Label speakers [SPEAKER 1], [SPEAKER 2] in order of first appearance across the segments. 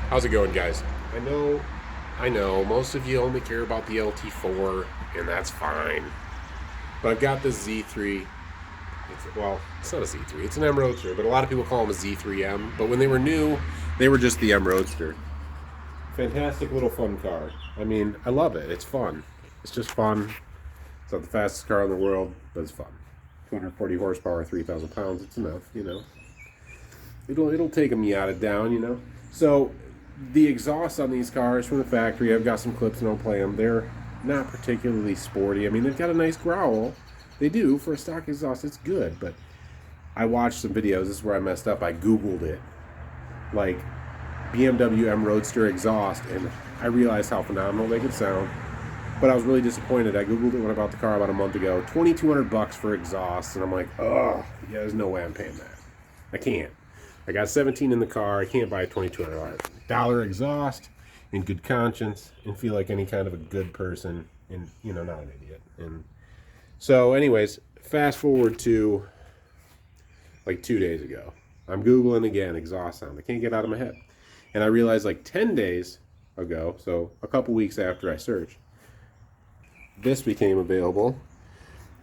[SPEAKER 1] How's it going, guys? I know, most of you only care about the LT4, and that's fine. But I've got this Z3. It's not a Z3, it's an M Roadster, but a lot of people call them a Z3M. But when they were new, they were just the M Roadster. Fantastic little fun car. I mean, I love it. It's fun. It's just fun. It's not the fastest car in the world, but it's fun. 240 horsepower, 3,000 pounds. It's enough. It'll take a Miata down. So the exhaust on these cars from the factory, I've got some clips and I'll play them. They're not particularly sporty. I mean, they've got a nice growl. They do. For a stock exhaust, it's good. But I watched some videos. This is where I messed up. I Googled it. Like BMW M Roadster exhaust, and I realized how phenomenal they could sound. But I was really disappointed. I Googled it when I bought the car about a month ago. $2,200 for exhaust. And I'm like, oh, yeah, there's no way I'm paying that. I can't. I got 17 in the car. I can't buy a $2,200 exhaust in good conscience and feel like any kind of a good person and, not an idiot. And so anyways, fast forward to like 2 days ago. I'm Googling again, exhaust sound. I can't get out of my head. And I realized like 10 days ago, so a couple weeks after I searched, this became available.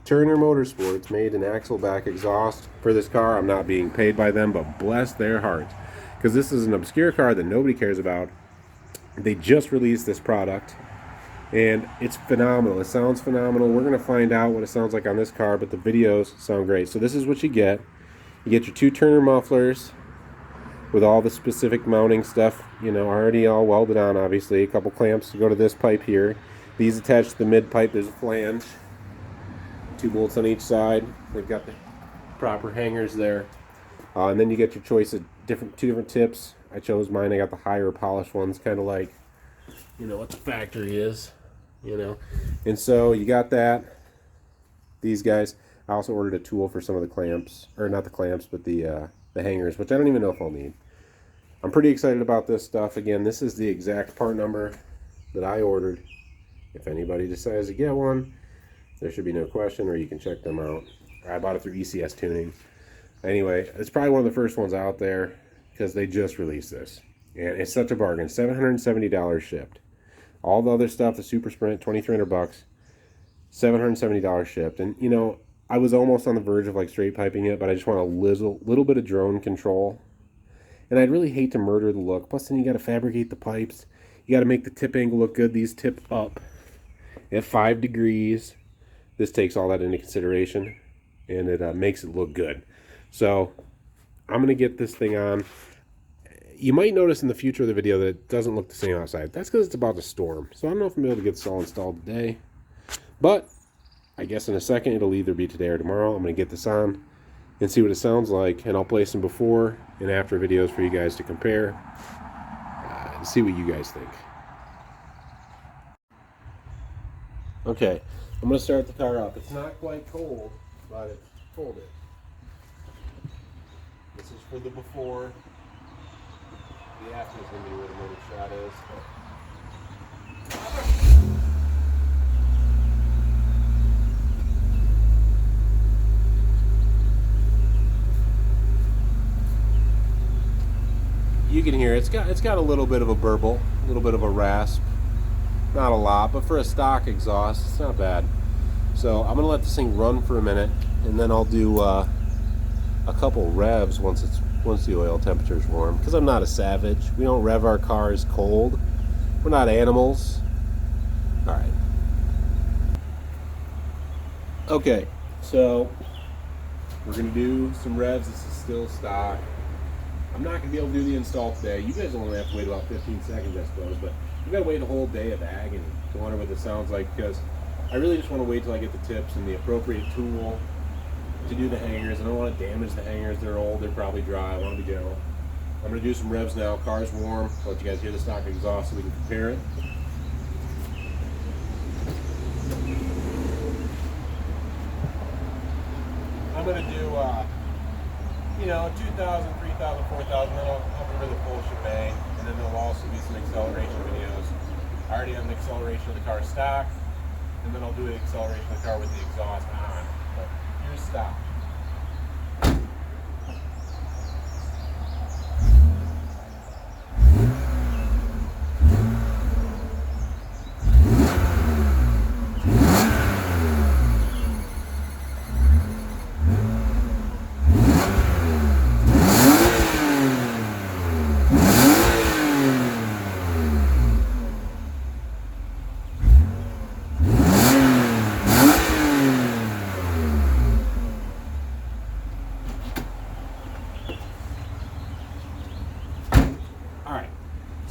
[SPEAKER 1] Turner Motorsports made an axle back exhaust for this car. I'm not being paid by them, but bless their hearts, because this is an obscure car that nobody cares about. They just released this product, and it's phenomenal. It sounds phenomenal. We're going to find out what it sounds like on this car, but the videos sound great. So this is what you get. You get your two Turner mufflers with all the specific mounting stuff, already all welded on, obviously. A couple clamps to go to this pipe here. These attach to the mid pipe. There's a flange. 2 bolts on each side. They've got the proper hangers there. And then you get your choice of two different tips. I chose mine. I got the higher polished ones, kind of like, what the factory is, And so you got that. These guys. I also ordered a tool for some of the clamps, or not the clamps, but the hangers, which I don't even know if I'll need. I'm pretty excited about this stuff. Again, this is the exact part number that I ordered. If anybody decides to get one, there should be no question, or you can check them out. I bought it through ECS Tuning. Anyway, it's probably one of the first ones out there because they just released this. And it's such a bargain. $770 shipped. All the other stuff, the Super Sprint, $2,300. $770 shipped. And, I was almost on the verge of like straight piping it, but I just want a little bit of drone control. And I'd really hate to murder the look. Plus, then you got to fabricate the pipes. You got to make the tip angle look good. These tip up at 5 degrees. This takes all that into consideration, and it makes it look good. So I'm going to get this thing on. You might notice in the future of the video that it doesn't look the same outside. That's because it's about to storm. So I don't know if I'm able to get this all installed today. But I guess in a second, it'll either be today or tomorrow. I'm going to get this on and see what it sounds like. And I'll play some before and after videos for you guys to compare and see what you guys think. Okay. I'm going to start the car up. It's not quite cold, but it's cold. This is for the before. The after is going to be where the motor shot is. You can hear it's got a little bit of a burble, a little bit of a rasp. Not a lot, but for a stock exhaust, it's not bad. So I'm gonna let this thing run for a minute, and then I'll do a couple revs once the oil temperature is warm. Because I'm not a savage. We don't rev our cars cold. We're not animals. All right. Okay, so we're gonna do some revs. This is still stock. I'm not gonna be able to do the install today. You guys will only have to wait about 15 seconds, I suppose, but you gotta wait a whole day of agony to wonder what this sounds like, because I really just want to wait till I get the tips and the appropriate tool to do the hangers. I don't want to damage the hangers. They're old, they're probably dry. I want to be gentle. I'm going to do some revs now. Car's warm. I'll let you guys hear the stock exhaust so we can compare it. I'm going to do 2,000, 3,000, 4,000, then I'll cover the full shebang, and then there'll also be some acceleration videos. I already have an acceleration of the car stock, and then I'll do an acceleration of the car with the exhaust on. But here's stock.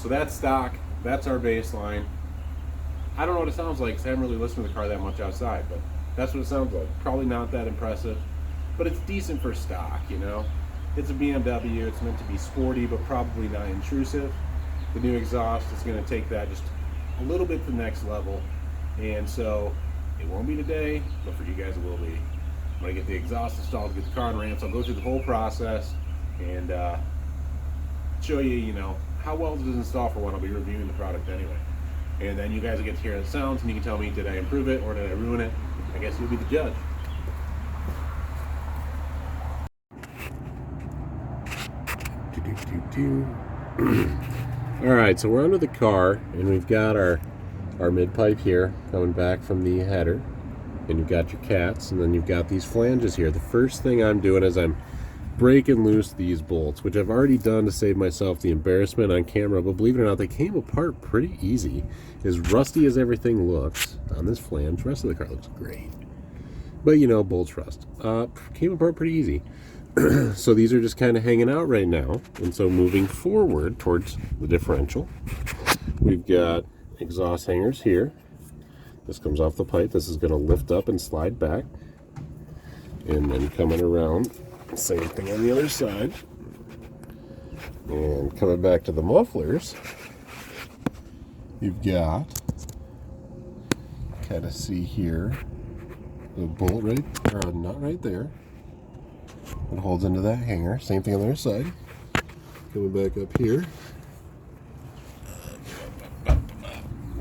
[SPEAKER 1] So that's stock. That's our baseline. I don't know what it sounds like because I haven't really listened to the car that much outside, but that's what it sounds like. Probably not that impressive, but it's decent for stock, you know? It's a BMW. It's meant to be sporty, but probably not intrusive. The new exhaust is going to take that just a little bit to the next level, and so it won't be today, but for you guys it will be. I'm going to get the exhaust installed, get the car on ramps. I'll go through the whole process and show you, you know, how well does it install for one. I'll be reviewing the product anyway. And then you guys will get to hear the sounds, and you can tell me, did I improve it or did I ruin it? I guess you'll be the judge. All right, so we're under the car, and we've got our mid-pipe here coming back from the header, and you've got your cats, and then you've got these flanges here. The first thing I'm doing is I'm breaking loose these bolts, which I've already done to save myself the embarrassment on camera, but believe it or not, they came apart pretty easy. As rusty as everything looks on this flange, the rest of the car looks great. But you know, bolts rust. Came apart pretty easy. So these are just kind of hanging out right now. And so moving forward towards the differential, we've got exhaust hangers here. This comes off the pipe. This is going to lift up and slide back. And then coming around, same thing on the other side. And coming back to the mufflers, you've got, kind of see here, the bolt nut right there. It holds into that hanger. Same thing on the other side. Coming back up here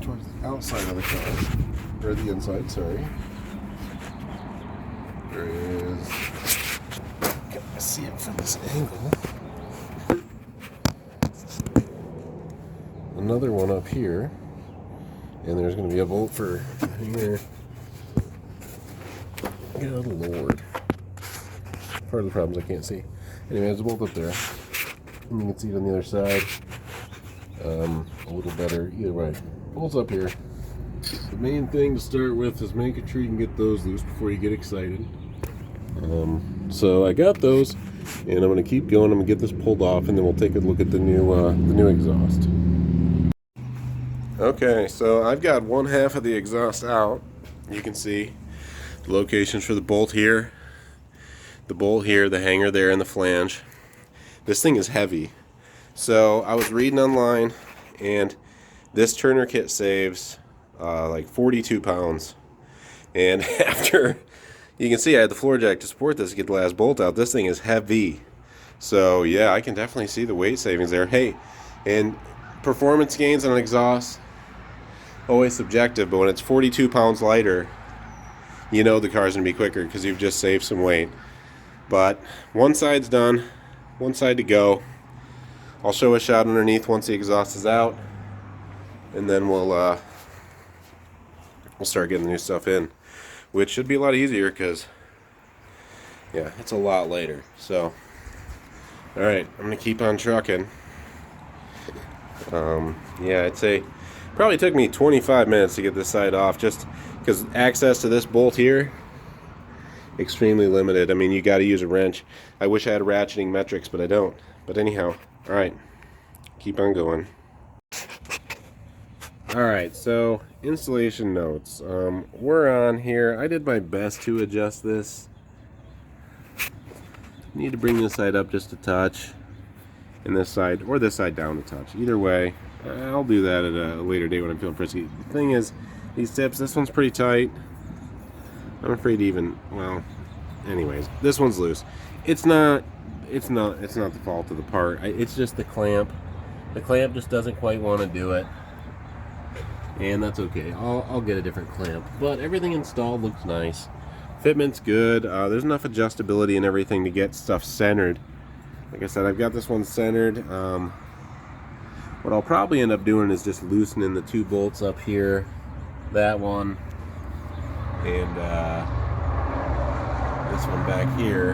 [SPEAKER 1] towards the outside of the car, or the inside, sorry. There is, can't see it from this angle. Another one up here, and there's going to be a bolt for here. Good Lord. Part of the problem is I can't see. Anyway, there's a bolt up there. And you can see it on the other side. A little better either way. Bolts up here. The main thing to start with is making sure you can get those loose before you get excited. So I got those, and I'm going to keep going. I'm going to get this pulled off, and then we'll take a look at the new exhaust. Okay, so I've got one half of the exhaust out. You can see the locations for the bolt here. The bolt here, the hanger there, and the flange. This thing is heavy. So I was reading online, and this turner kit saves like 42 pounds. And after, you can see I had the floor jack to support this to get the last bolt out. This thing is heavy. So yeah, I can definitely see the weight savings there. Hey, and performance gains on an exhaust, always subjective, but when it's 42 pounds lighter, you know the car's going to be quicker because you've just saved some weight. But one side's done, one side to go. I'll show a shot underneath once the exhaust is out, and then we'll start getting the new stuff in, which should be a lot easier because, yeah, it's a lot later. So, all right, I'm gonna keep on trucking. Yeah, I'd say probably took me 25 minutes to get this side off, just because access to this bolt here, extremely limited. I mean, you got to use a wrench. I wish I had ratcheting metrics, but I don't. But anyhow, all right, keep on going. All right, so installation notes. We're on here. I did my best to adjust this. Need to bring this side up just a touch, and this side, or this side down a touch. Either way, I'll do that at a later date when I'm feeling frisky. The thing is, these tips, this one's pretty tight. I'm afraid even, well, anyways, this one's loose. It's not the fault of the part. It's just the clamp. The clamp just doesn't quite want to do it, and that's okay. I'll get a different clamp. But everything installed looks nice. Fitment's good. There's enough adjustability and everything to get stuff centered. Like I said, I've got this one centered. What I'll probably end up doing is just loosening the two bolts up here, that one, and this one back here,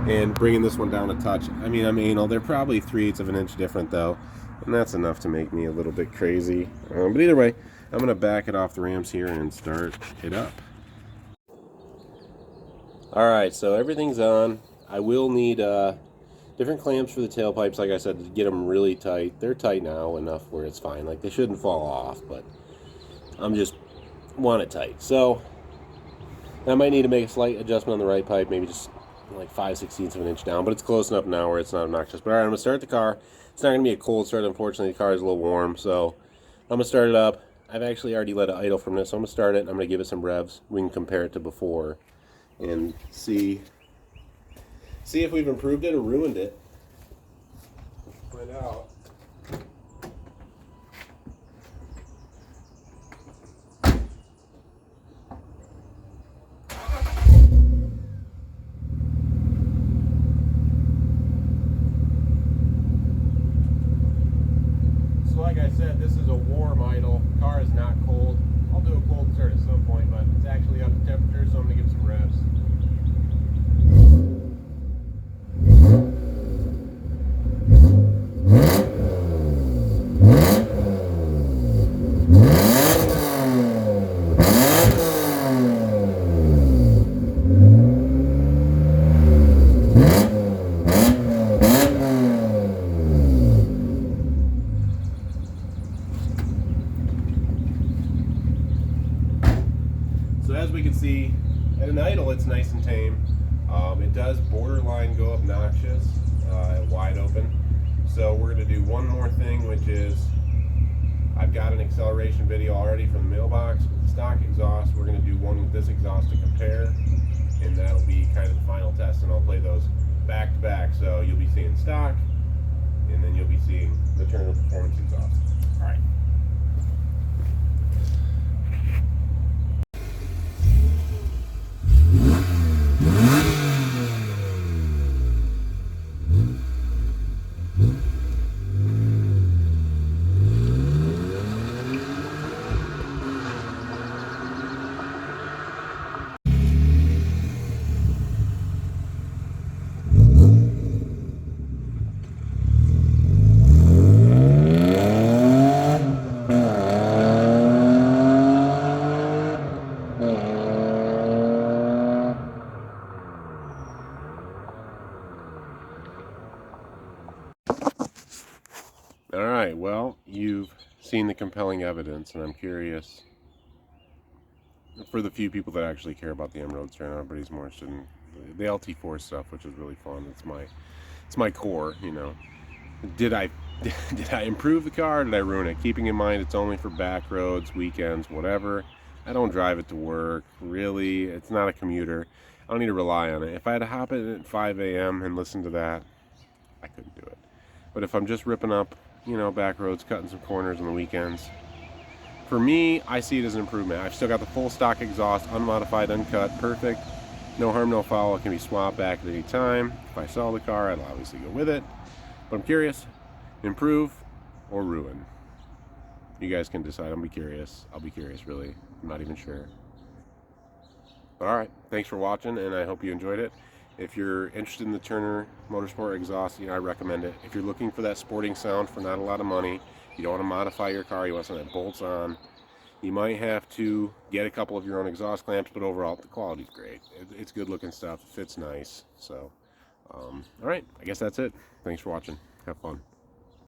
[SPEAKER 1] and bringing this one down a touch. I mean, I'm anal. They're probably 3/8 of an inch different though, and that's enough to make me a little bit crazy. But either way, I'm gonna back it off the ramps here and start it up. All right, so everything's on. I will need Different clamps for the tailpipes, like I said, to get them really tight. They're tight now enough where it's fine. Like, they shouldn't fall off, but I'm just want it tight. So I might need to make a slight adjustment on the right pipe, maybe just like 5/16 of an inch down, but it's close enough now where it's not obnoxious. But all right, I'm gonna start the car. It's not gonna be a cold start, unfortunately. The car is a little warm, so I'm gonna start it up. I've actually already let it idle from this, so I'm gonna start it. And I'm gonna give it some revs. We can compare it to before and see if we've improved it or ruined it. Find out. So like I said, this is a warm idle. The car is not cold. I'll do a cold start at some point, but it's actually up to temperature, so I'm gonna give it some revs. So as we can see, at an idle it's nice and tame. It does borderline go obnoxious wide open. So we're going to do one more thing, which is I've got an acceleration video already from the mailbox with the stock exhaust. We're going to do one with this exhaust to compare, and that'll be kind of the final test, and I'll play those back to back. So you'll be seeing stock, and then you'll be seeing the Turner Performance exhaust. All right. All right, well, you've seen the compelling evidence, and I'm curious, for the few people that actually care about the Roadster, and everybody's more interested in the LT4 stuff, which is really fun. It's my core, you know. Did I improve the car? Did I ruin it? Keeping in mind it's only for back roads, weekends, whatever. I don't drive it to work, really. It's not a commuter. I don't need to rely on it. If I had to hop in at 5 a.m. and listen to that, I couldn't do it. But if I'm just ripping up, you know, back roads, cutting some corners on the weekends, for me, I see it as an improvement. I've still got the full stock exhaust, unmodified, uncut, perfect. No harm, no foul. It can be swapped back at any time. If I sell the car, I'd obviously go with it. But I'm curious, improve or ruin? You guys can decide. I'll be curious, really. I'm not even sure. But all right, thanks for watching, and I hope you enjoyed it. If you're interested in the Turner Motorsport exhaust, you know, I recommend it. If you're looking for that sporting sound for not a lot of money, you don't want to modify your car, you want something that bolts on, you might have to get a couple of your own exhaust clamps, but overall, the quality's great. It's good looking stuff, it fits nice. So, all right, I guess that's it. Thanks for watching. Have fun.